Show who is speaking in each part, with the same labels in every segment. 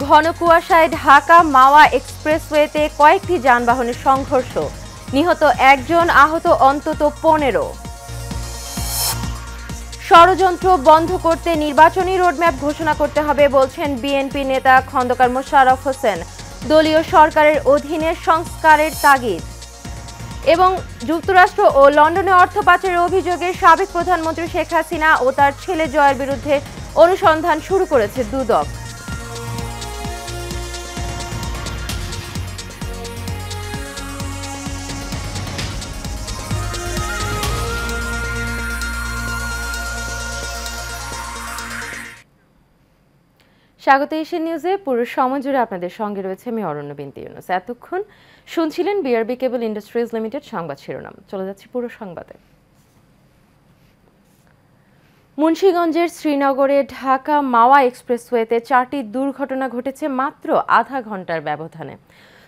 Speaker 1: ঘন কুয়াশায় ঢাকা মাওয়া এক্সপ্রেসওয়েতে কয়েকটি যানবাহনের সংঘর্ষ, নিহত একজন, আহত অন্তত 15। ষড়যন্ত্র বন্ধ করতে নির্বাচনী রোডম্যাপ ঘোষণা করতে হবে বলছেন বিএনপি নেতা খন্দকার মোশাররফ হোসেন। দলীয় সরকারের অধীনে সংস্কারের তাগিদ। এবং যুক্তরাষ্ট্র ও লন্ডনে অর্থ পাচারের অভিযোগে সাবেক প্রধানমন্ত্রী শেখ হাসিনা ও তার ছেলে জয়ের বিরুদ্ধে অনুসন্ধান শুরু করেছে দুদক। স্বাগত এশিয়ান নিউজে। পুরো সময় জুড়ে আপনাদের সঙ্গে রয়েছে আমি অরণ্য বিনতি ইউনুস। এতক্ষণ শুনছিলেন বিআরবি কেবল ইন্ডাস্ট্রিজ লিমিটেড সংবাদ শিরোনাম। চলে যাচ্ছি পুরো সংবাদে। মুন্সিগঞ্জের শ্রীনগরে ঢাকা মাওয়া এক্সপ্রেসওয়েতে 4টি দুর্ঘটনা ঘটেছে মাত্র আধা ঘন্টার ব্যবধানে।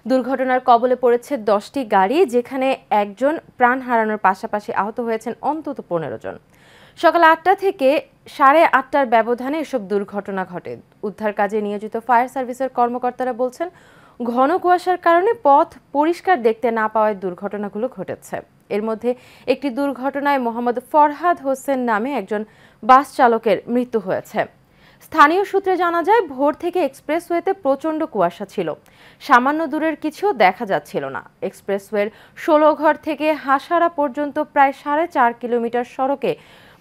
Speaker 1: দুর্ঘটনার কবলে পড়েছে 10টি গাড়ি, যেখানে একজন প্রাণ হারানোর পাশাপাশি আহত হয়েছেন অন্তত 15 জন। সকাল 8টা থেকে 8:30টার ব্যবধানে এসব দুর্ঘটনা ঘটে। উদ্ধার কাজে নিয়োজিত ফায়ার সার্ভিসের কর্মকর্তারা বলছেন, ঘন কুয়াশার কারণে পথ পরিষ্কার দেখতে না পাওয়ায় দুর্ঘটনাগুলো ঘটেছে। এর মধ্যে একটি দুর্ঘটনায় মোহাম্মদ ফরহাদ হোসেন নামে একজন বাস চালকের মৃত্যু হয়েছে। স্থানীয় সূত্রে জানা যায়, ভোর থেকে এক্সপ্রেসওয়েতে প্রচণ্ড কুয়াশা ছিল, সামান্য দূরের কিছুও দেখা যাচ্ছিল না। এক্সপ্রেসওয়ের 16 ঘর থেকে হাসারা পর্যন্ত প্রায় 4.5 কিলোমিটার সড়কে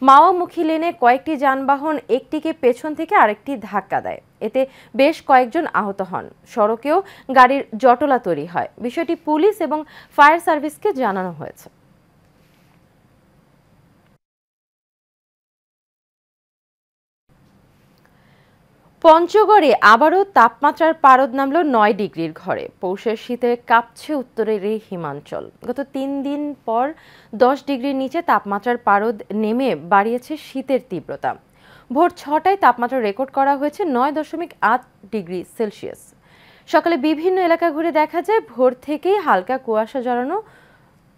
Speaker 1: মাওয়ামুখী লেনে কয়েকটি যানবাহন একটিকে পেছন থেকে আরেকটি ধাক্কা দেয়। এতে বেশ কয়েকজন আহত হন। সড়কেও গাড়ির জটলা তৈরি হয়। বিষয়টি পুলিশ এবং ফায়ার সার্ভিসকে জানানো হয়েছে। পঞ্চগড়ে আবারও তাপমাত্রার পারদ নামল 9 ডিগ্রির ঘরে। পৌষের শীতে কাঁপছে উত্তরের এই হিমাঞ্চল। গত 3 দিন পর 10 ডিগ্রির নিচে তাপমাত্রার পারদ নেমে বাড়িয়েছে শীতের তীব্রতা। ভোর 6টায় তাপমাত্রা রেকর্ড করা হয়েছে 9.8 ডিগ্রি সেলসিয়াস। সকালে বিভিন্ন এলাকা ঘুরে দেখা যায়, ভোর থেকেই হালকা কুয়াশা জড়ানো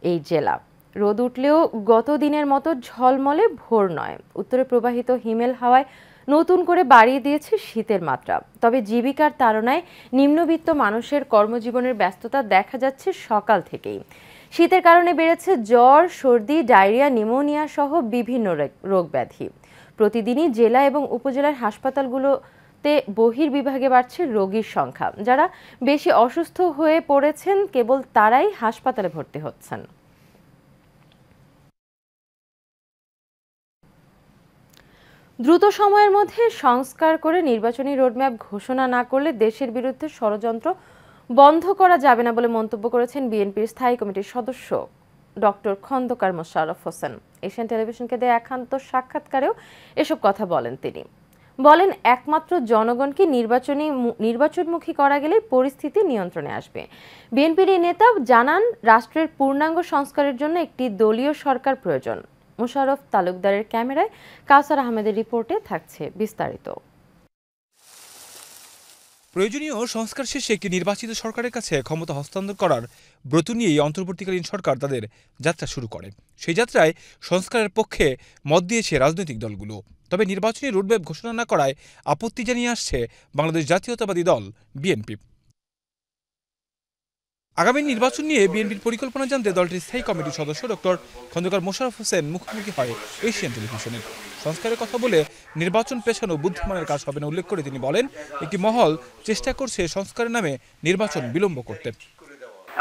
Speaker 1: এই জেলা। রোদ উঠলেও গত দিনের মতো ঝলমলে ভোর নয়। উত্তরে প্রবাহিত হিমেল হাওয়ায় নতুন করে বাড়িয়ে দিয়েছে শীতের মাত্রা। তবে জীবিকার তাড়নায় নিম্নবিত্ত মানুষের কর্মজীবনের ব্যস্ততা দেখা যাচ্ছে সকাল থেকেই। শীতের কারণে বেড়েছে জ্বর, সর্দি, ডায়রিয়া, নিউমোনিয়া সহ বিভিন্ন রোগ ব্যাধি। প্রতিদিনই জেলা এবং উপজেলার হাসপাতালগুলোতে বহির্বিভাগে বাড়ছে রোগীর সংখ্যা। যারা বেশি অসুস্থ হয়ে পড়েছেন, কেবল তারাই হাসপাতালে ভর্তি হচ্ছেন। দ্রুত সময়ের মধ্যে সংস্কার করে নির্বাচনী রোডম্যাপ ঘোষণা না করলে দেশের বিরুদ্ধে ষড়যন্ত্র বন্ধ করা যাবে না বলে মন্তব্য করেছেন বিএনপির স্থায়ী কমিটির সদস্য ডক্টর খন্দকার মোশাররফ হোসেন। এশিয়ান টেলিভিশনকে দেয়া একান্ত সাক্ষাৎকারেও এসব কথা বলেন তিনি। বলেন, একমাত্র জনগণকে নির্বাচনমুখী করা গেলে পরিস্থিতি নিয়ন্ত্রণে আসবে। বিএনপির এই নেতা জানান, রাষ্ট্রের পূর্ণাঙ্গ সংস্কারের জন্য একটি দলীয় সরকার প্রয়োজন। মোশাররফ তালুকদারের ক্যামেরায় কাউসার আহমেদের রিপোর্টে থাকছে বিস্তারিত।
Speaker 2: প্রয়োজনীয় সংস্কার শেষে একটি নির্বাচিত সরকারের কাছে ক্ষমতা হস্তান্তর করার ব্রত নিয়েই অন্তর্বর্তীকালীন সরকার তাদের যাত্রা শুরু করে। সেই যাত্রায় সংস্কারের পক্ষে মত দিয়েছে রাজনৈতিক দলগুলো। তবে নির্বাচনী রোডম্যাপ ঘোষণা না করায় আপত্তি জানিয়ে আসছে বাংলাদেশ জাতীয়তাবাদী দল বিএনপি। আগামী নির্বাচন নিয়ে বিএনপির পরিকল্পনা জানতে দলটির স্থায়ী কমিটির সদস্য ডক্টর খন্দকার মোশাররফ হোসেন মুখোমুখি হয় এশিয়ান টেলিভিশনের। সংস্কারের কথা বলে নির্বাচন পেছানো বুদ্ধিমানের কাজ হবে না উল্লেখ করে তিনি বলেন, একটি মহল চেষ্টা করছে সংস্কারের নামে নির্বাচন বিলম্ব করতে।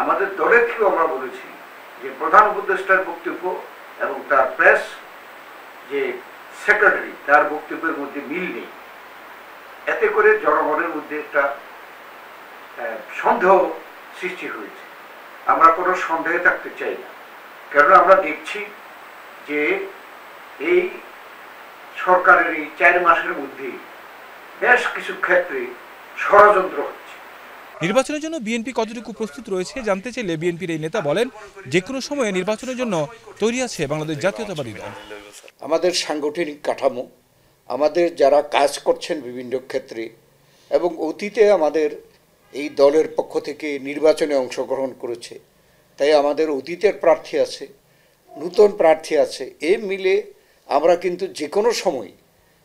Speaker 3: আমাদের দলের থেকেও আমরা বলেছি যে প্রধান উপদেষ্টার বক্তব্য এবং তার প্রেস যে সেক্রেটারি তার বক্তব্যের মধ্যে মিল নেই। এতে করে জনগণের মধ্যে একটা সন্দেহ সৃষ্টি হয়েছে। আমরা কোনো সন্দেহে থাকতে চাই না, কারণ আমরা দেখছি যে এই সরকারের এই 4 মাসের মধ্যে বেশ কিছু ক্ষেত্রে ষড়যন্ত্র হচ্ছে।
Speaker 2: নির্বাচনের জন্য বিএনপি কতটুকু প্রস্তুত রয়েছে জানতে চাইলে বিএনপির এই নেতা বলেন, যে কোনো সময়ে নির্বাচনের জন্য তৈরি আছে বাংলাদেশ জাতীয়তাবাদী দল।
Speaker 4: আমাদের সাংগঠনিক কাঠামো, আমাদের যারা কাজ করছেন বিভিন্ন ক্ষেত্রে, এবং অতীতে আমাদের এই দলের পক্ষ থেকে নির্বাচনে অংশগ্রহণ করেছে, তাই আমাদের অতীতের প্রার্থী আছে, নতুন প্রার্থী আছে। এ মিলে আমরা কিন্তু যে কোনো সময়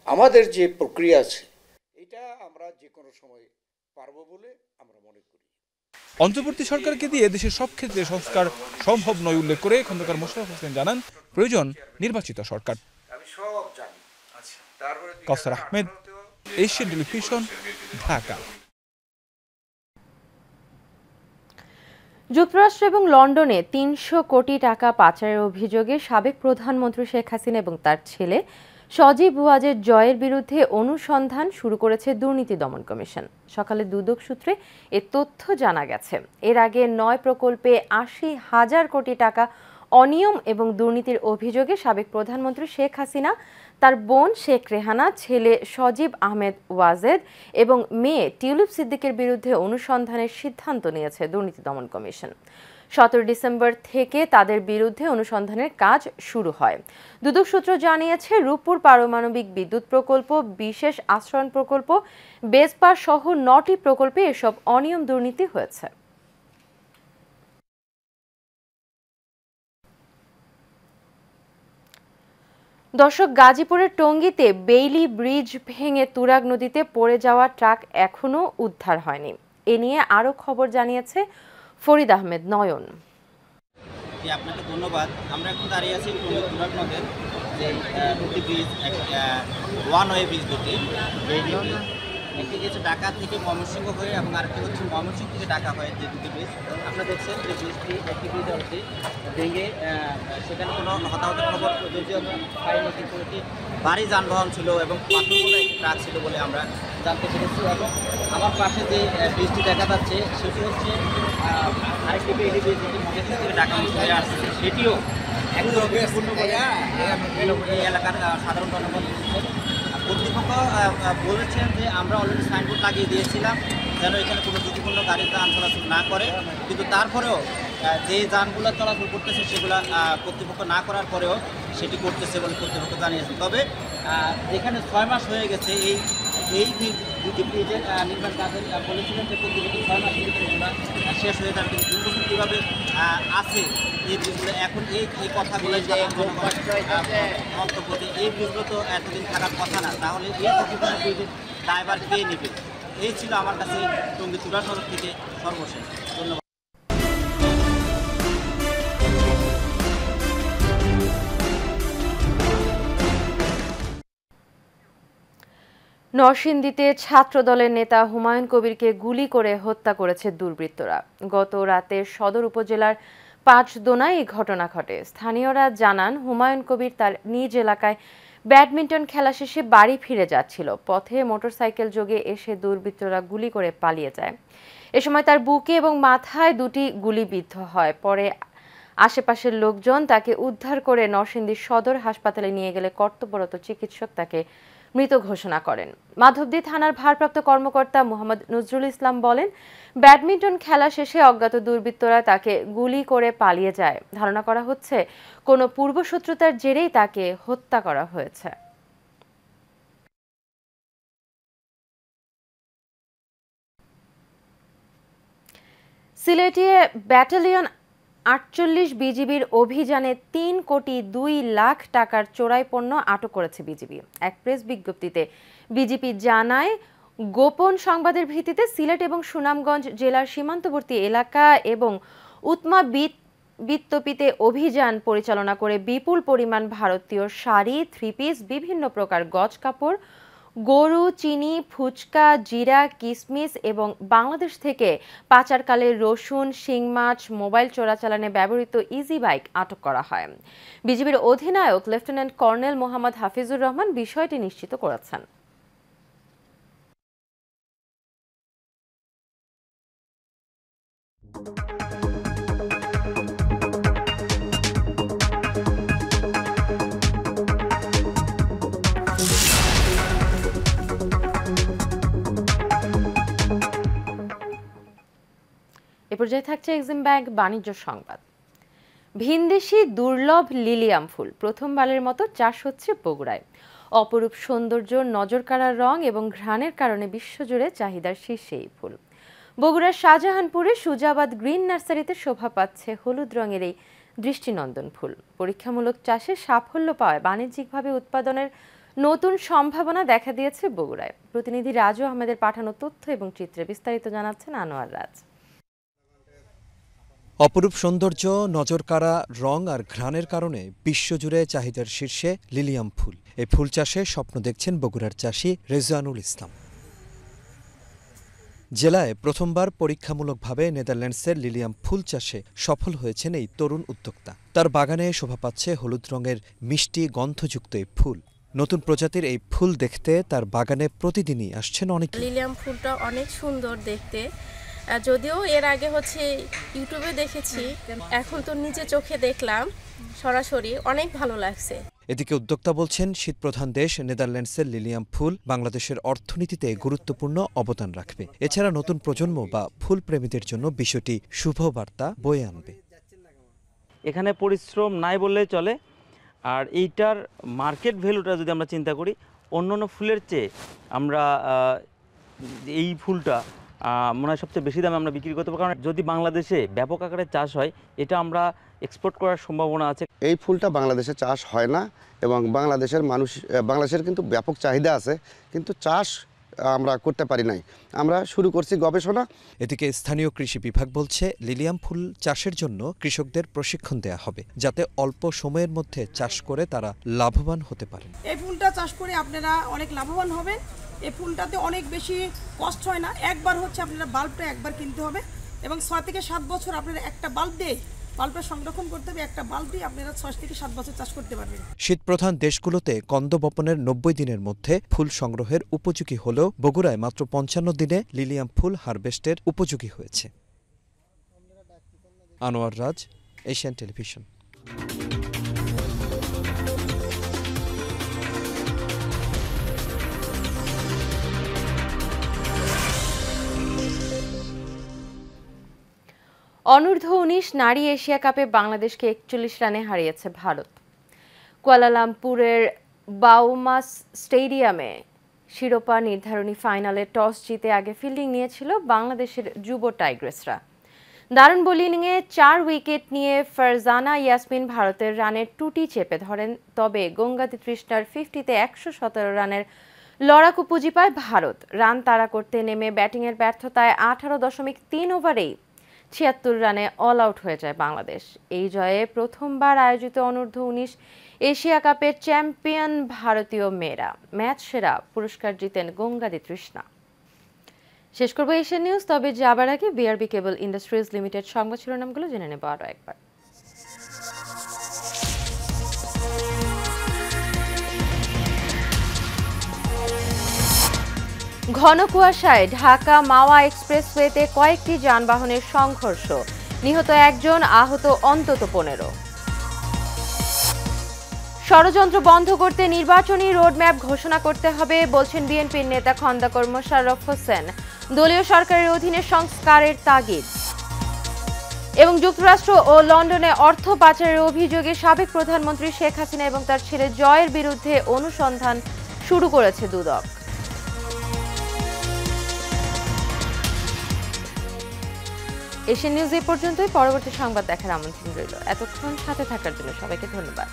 Speaker 4: আমাদের যে প্রক্রিয়া আছে, এটা আমরা যে কোনো সময় পারব বলে আমরা মনে করি।
Speaker 2: অন্তর্বর্তী সরকারকে দিয়ে দেশের সব ক্ষেত্রে সংস্কার সম্ভব নয় উল্লেখ করে খন্দকার মোশাররফ হোসেন জানান প্রয়োজন নির্বাচিত সরকার।
Speaker 3: আমি সব জানি।
Speaker 2: কাউসার আহমেদ, এশিয়ান টেলিভিশন, ঢাকা।
Speaker 1: যুক্তরাষ্ট্র এবং লন্ডনে ৩০০ কোটি টাকা পাচারের অভিযোগে সাবেক প্রধানমন্ত্রী শেখ হাসিনা এবং তার ছেলে সজীব ওয়াজেদ জয়ের বিরুদ্ধে অনুসন্ধান শুরু করেছে দুর্নীতি দমন কমিশন। সকালে দুদক সূত্রে এ তথ্য জানা গেছে। এর আগে ৯ প্রকল্পে ৮০,০০০ কোটি টাকা অনিয়ম এবং দুর্নীতির অভিযোগে সাবেক প্রধানমন্ত্রী শেখ হাসিনা, তার বোন শেখ রেহানা, ছেলে সজীব আহমেদ ওয়াজেদ এবং মেয়ে টিউলিপ সিদ্দিকের বিরুদ্ধে অনুসন্ধানের সিদ্ধান্ত নিয়েছে দুর্নীতি দমন কমিশন। ১৭ ডিসেম্বর থেকে তাদের বিরুদ্ধে অনুসন্ধানের কাজ শুরু হয়। দুদক সূত্র জানিয়েছে, রূপপুর পারমাণবিক বিদ্যুৎ প্রকল্প, বিশেষ আশ্রয়ণ প্রকল্প, বেসপা সহ ৯টি প্রকল্পে এসব অনিয়ম দুর্নীতি হয়েছে। দর্শক, গাজীপুরের টঙ্গীতে বেইলি ব্রিজ ভেঙে তুরাগ নদীতে পড়ে যাওয়া ট্রাক এখনো উদ্ধার হয়নি। এ নিয়ে আরো খবর জানিয়েছে ফরিদ আহমেদ নয়ন।
Speaker 5: আপনাকে ধন্যবাদ। আমরা এখন দাঁড়িয়ে আছি তুরাগ নদের যে দুটি ব্রিজ, ওয়ান ওয়ে ব্রিজ দুটি, একটি হচ্ছে ঢাকা থেকে ময়মনসিংহ হয়ে এবং আরেকটি হচ্ছে ময়মনসিংহ থেকে ঢাকা হয়ে যে দুটি ব্রিজ। আপনারা দেখছেন যে ব্রিজটি, একটি ব্রিজ হচ্ছে ভেঙে, সেখানে কোনো হতাহতের খবর যদিও পাইনি, কিন্তু একটি ভারী যানবাহন ছিল এবং পাথরগুলো একটি ট্রাক ছিল বলে আমরা জানতে পেরেছি। এবং আমার পাশে যে ব্রিজটি দেখা যাচ্ছে সেটি হচ্ছে আরেকটি বেইলি ব্রিজ, যেটি ময়মনসিংহ থেকে ঢাকা হয়ে আসছে, সেটিও একদম গুরুত্বপূর্ণ বলে এই এলাকার সাধারণ জনগণ বলছেন। কর্তৃপক্ষ বলেছেন যে আমরা অলরেডি সাইনবোর্ড লাগিয়ে দিয়েছিলাম যেন এখানে কোনো ঝুঁকিপূর্ণ গাড়ি যান চলাচল না করে, কিন্তু তারপরেও যে যানগুলো চলাচল করতেছে সেগুলো কর্তৃপক্ষ না করার পরেও সেটি করতেছে বলে কর্তৃপক্ষ জানিয়েছে। তবে যেখানে 6 মাস হয়ে গেছে এই দুটি ব্রিজের নির্মাণ কাজের বলেছিলেন যে কর্তৃপক্ষ 6 মাস ভিতরে এগুলো শেষ হয়ে যাবে, কিন্তু 2 বছর কীভাবে আছে এই ব্রিজগুলো এখন এই কথাগুলো যে মন্তব্য, এই ব্রিজগুলো তো এতদিন থাকার কথা না, তাহলে এই ঝুঁকিপূর্ণ ব্রিজের ড্রাইভার কে নেবে? এই ছিল আমার কাছে টঙ্গী তুরাগ নগর থেকে সর্বশেষ। ধন্যবাদ।
Speaker 1: নরসিংদীতে ছাত্রদলের নেতা হুমায়ুন কবিরকে গুলি করে হত্যা করেছে দুর্বৃত্তরা। গত রাতে সদর উপজেলার ৫ দোনায় এই ঘটনা ঘটে। স্থানীয়রা জানান, হুমায়ুন কবির তার নিজ এলাকায় ব্যাডমিন্টন খেলা শেষে বাড়ি ফিরে যাচ্ছিল। পথে মোটরসাইকেল যোগে এসে দুর্বৃত্তরা গুলি করে পালিয়ে যায়। এ সময় তার বুকে এবং মাথায় 2টি গুলি বিদ্ধ হয়। পরে আশেপাশের লোকজন তাকে উদ্ধার করে নরসিংদী সদর হাসপাতালে নিয়ে গেলে কর্তব্যরত চিকিৎসক তাকে মৃত ঘোষণা করেন। মাধবদী থানার ভারপ্রাপ্ত কর্মকর্তা মোহাম্মদ নজরুল ইসলাম বলেন, ব্যাডমিন্টন খেলা শেষে অজ্ঞাত দুর্বৃত্তরা তাকে গুলি করে পালিয়ে যায়। ধারণা করা হচ্ছে কোনো পূর্বশত্রুতার জেরেই তাকে হত্যা করা হয়েছে। সিলেটে ব্যাটালিয়ন 48 বিজিবির অভিযানে 3,02,00,000 টাকার চোরাই পণ্য আটক করেছে বিজিবি। এক প্রেস বিজ্ঞপ্তিতে বিজিবি জানায়, গোপন সংবাদের ভিত্তিতে সিলেট এবং সুনামগঞ্জ জেলার সীমান্তবর্তী এলাকা এবং উৎমা বিত্তপিতে অভিযান পরিচালনা করে বিপুল পরিমাণ ভারতীয় শাড়ি, 3 পিস, বিভিন্ন প্রকার গজ কাপড়, গরু, চিনি, ফুচকা, জিরা, কিসমিস এবং বাংলাদেশ থেকে পাচারকালে রসুন, শিং মাছ, মোবাইল চোরাচালানে ব্যবহৃত ইজি বাইক আটক করা হয়। বিজিবির অধিনায়ক লেফটেন্যান্ট কর্নেল মোহাম্মদ হাফিজুর রহমান বিষয়টি নিশ্চিত করেছেন। এ পর্যায়ে থাকছে এক্সিম ব্যাংক বাণিজ্য সংবাদ। ভিনদেশি দুর্লভ লিলিয়াম ফুল প্রথমবারের মতো চাষ হচ্ছে বগুড়ায়। অপরূপ সৌন্দর্য, নজরকাড়া রং এবং ঘ্রাণের কারণে বিশ্বজুড়ে চাহিদার শীর্ষে এই ফুল। বগুড়ার শাহজাহানপুরে সুজাবাদ গ্রিন নার্সারিতে শোভা পাচ্ছে হলুদ রঙের এই দৃষ্টিনন্দন ফুল। পরীক্ষামূলক চাষে সাফল্য পাওয়ায় বাণিজ্যিকভাবে উৎপাদনের নতুন সম্ভাবনা দেখা দিয়েছে বগুড়ায়। প্রতিনিধি রাজু আহমেদের পাঠানো তথ্য এবং চিত্রে বিস্তারিত জানাচ্ছেন আনোয়ার রাজ।
Speaker 6: অপরূপ সৌন্দর্য, নজরকাড়া রং আর ঘ্রাণের কারণে বিশ্বজুড়ে চাহিদার শীর্ষে লিলিয়াম ফুল। এই ফুল চাষে স্বপ্ন দেখছেন বগুড়ার চাষি রেজওয়ানুল ইসলাম। জেলায় প্রথমবার পরীক্ষামূলকভাবে নেদারল্যান্ডসের লিলিয়াম ফুল চাষে সফল হয়েছেন এই তরুণ উদ্যোক্তা। তার বাগানে শোভা পাচ্ছে হলুদ রঙের মিষ্টি গন্ধযুক্ত এই ফুল। নতুন প্রজাতির এই ফুল দেখতে তার বাগানে প্রতিদিনই আসছেন অনেকে।
Speaker 7: লিলিয়াম ফুলটা অনেক সুন্দর দেখতে, যদিও এর আগে ইউটিউবে দেখেছি, এখন তো নিজে চোখে দেখলাম সরাসরি, অনেক ভালো লাগছে।
Speaker 6: এদিকে উদ্যোক্তা বলছেন, শীতপ্রধান দেশ নেদারল্যান্ডসের লিলিয়াম ফুল বাংলাদেশের অর্থনীতিতে গুরুত্বপূর্ণ অবদান রাখবে। এছাড়া নতুন প্রজন্ম বা ফুল প্রেমীদের জন্য বিষয়টি শুভ বার্তা বয়ে আনবে।
Speaker 8: এখানে পরিশ্রম নাই বললেই চলে। আর এইটার মার্কেট ভ্যালুটা যদি আমরা চিন্তা করি, অন্যান্য ফুলের চেয়ে আমরা এই ফুলটা মনে হয় সবচেয়ে বেশি দামে আমরা বিক্রি করতে পারবো। কারণ যদি বাংলাদেশে ব্যাপক আকারে চাষ হয়, এটা আমরা এক্সপোর্ট করার সম্ভাবনা আছে।
Speaker 9: এই ফুলটা বাংলাদেশে চাষ হয় না এবং বাংলাদেশের কিন্তু ব্যাপক চাহিদা আছে, কিন্তু চাষ আমরা করতে পারি নাই। আমরা শুরু করছি গবেষণা।
Speaker 6: এদিকে স্থানীয় কৃষি বিভাগ বলছে, লিলিয়াম ফুল চাষের জন্য কৃষকদের প্রশিক্ষণ দেয়া হবে, যাতে অল্প সময়ের মধ্যে চাষ করে তারা লাভবান হতে পারেন।
Speaker 10: এই ফুলটা চাষ করে আপনারা অনেক লাভবান হবেন। এই ফুলটাতে অনেক বেশি কষ্ট হয় না। একবার আপনারা বাল্বটা একবার কিনতে হবে এবং 6 থেকে 7 বছর আপনারা একটা বাল্ব দিয়ে বাল্বটা সংরক্ষণ করতে হবে। একটা বাল্ব দিয়ে আপনারা 6 থেকে 7 বছর চাষ করতে পারবেন।
Speaker 6: শীতপ্রধান দেশগুলোতে কন্দ বপনের 90 দিনের মধ্যে ফুল সংগ্রহের উপযোগী হলেও বগুড়ায় মাত্র 55 দিনে লিলিয়াম ফুল হারভেস্টের উপযোগী হয়েছে। আনোয়ার রাজ, এশিয়ান টেলিভিশন।
Speaker 1: অনূর্ধ্ব-19 নারী এশিয়া কাপে বাংলাদেশকে 41 রানে হারিয়েছে ভারত। কুয়ালালামপুরের বাউমাস স্টেডিয়ামে শিরোপা নির্ধারণী ফাইনালে টস জিতে আগে ফিল্ডিং নিয়েছিল বাংলাদেশের যুব টাইগ্রেসরা। দারুণ বোলিংয়ে 4 উইকেট নিয়ে ফারজানা ইয়াসমিন ভারতের রানের টুটি চেপে ধরেন। তবে গঙ্গাতি তৃষ্ণার 50-তে 117 রানের লড়াকু পুঁজি পায় ভারত। রান তাড়া করতে নেমে ব্যাটিংয়ের ব্যর্থতায় 18.3 ওভারেই 76 রানে অল আউট হয়ে যায় বাংলাদেশ। এই জয়ে প্রথমবার আয়োজিত অনূর্ধ্ব-19 এশিয়া কাপের চ্যাম্পিয়ন ভারতীয় মেয়েরা। ম্যাচ সেরা পুরস্কার জিতেন গঙ্গাদি তৃষ্ণা। শেষ করব এশিয়ান নিউজ, তবে যাবার আগে বিআরবি কেবল ইন্ডাস্ট্রিজ লিমিটেড সংবাদ শিরোনামগুলো জেনে নেব আরও একবার। ঘন কুয়াশায় ঢাকা মাওয়া এক্সপ্রেসওয়েতে কয়েকটি যানবাহনের সংঘর্ষ, নিহত 1 জন, আহত অন্তত 15। ষড়যন্ত্র বন্ধ করতে নির্বাচনী রোডম্যাপ ঘোষণা করতে হবে বলছেন বিএনপির নেতা খন্দকার মোশাররফ হোসেন। দলীয় সরকারের অধীনে সংস্কারের তাগিদ। এবং যুক্তরাষ্ট্র ও লন্ডনে অর্থ পাচারের অভিযোগে সাবেক প্রধানমন্ত্রী শেখ হাসিনা এবং তার ছেলে জয়ের বিরুদ্ধে অনুসন্ধান শুরু করেছে দুদক। এশিয়ান নিউজ এই পর্যন্তই। পরবর্তী সংবাদ দেখার আমন্ত্রণ রইল। এতক্ষণ সাথে থাকার জন্য সবাইকে ধন্যবাদ।